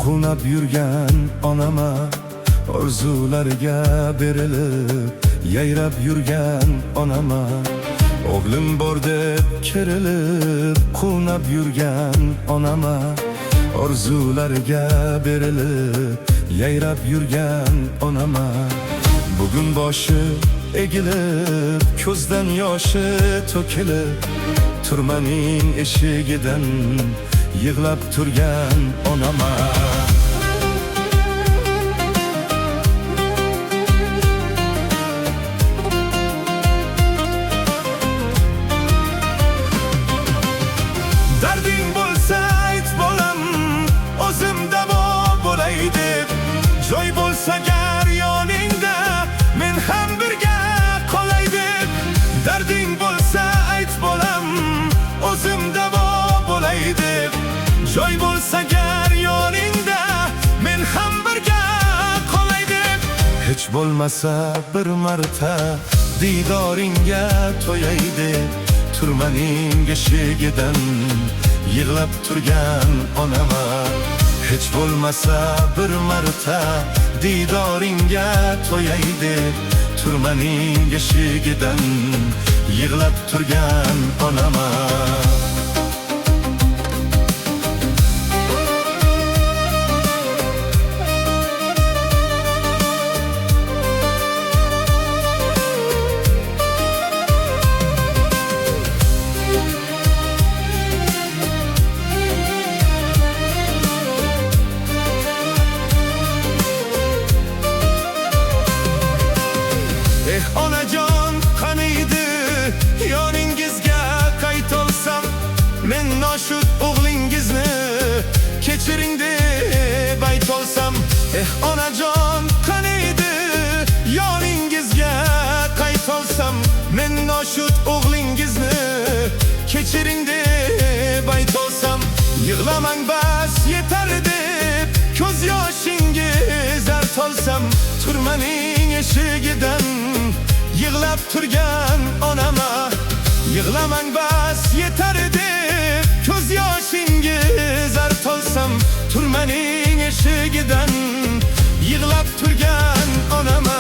quvnab yurgan onama, orzularga berilib yayrab yurgan onama, o'g'lim bor deb kerilib quvnab yurgan onama, orzularga berilib yayrab yurgan onama, bugun boshi egilib ko'zdan yoshi to'kilib turmaning eshigidan yig'lab turgan onama. Darding bo'lsa ayt bolam, o'zim davo bo'lay deb, joy bo'lsa gar yoningda men ham birga qolay deb. Darding bo'lsa ayt bolam, o'zim davo bo'lay deb, joy bo'lsa gar yoningda men ham birga qolay deb. Hech bo'lmasa bir marta didoringga to'yay deb, turmaning eshigidan yig'lab turgan onama. Hech bo'lmasa bir marta didoringga to'yay deb, turmaning eshigidan yig'lab turgan onama. Onajon qaniydi yoningizga qaytolsam, men noshud o'g'lingizni kechiring deb aytolsam. Onajon qaniydi yoningizga qaytolsam, men noshud o'g'lingizni kechiring deb aytolsam. Yig'lamang bas yetar deb ko'z yoshingiz artolsam, turmaning eshigidan yig'lab turgan onama. Yig'lamang bas yetar deb ko'z yoshingiz artolsam, turmaning eshigidan yig'lab turgan onama.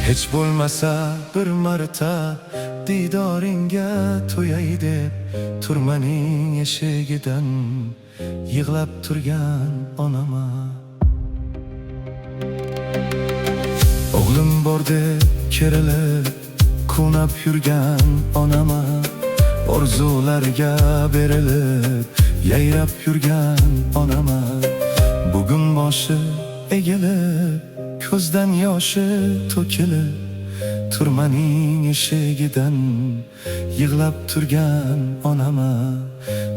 Hech bo'lmasa bir marta didoringga to'yay deb, turmaning eshigidan yig'lab turgan onama. O'g'lim bor deb kerilib quvnab yurgan onama, orzularga berilib yayrab yurgan onama, bugun boshi egilib ko'zdan yoshi to'kilib turmaning eshigidan yig'lab turgan onama,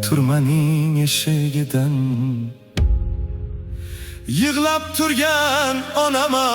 turmaning eshigidan yig'lab turgan onama.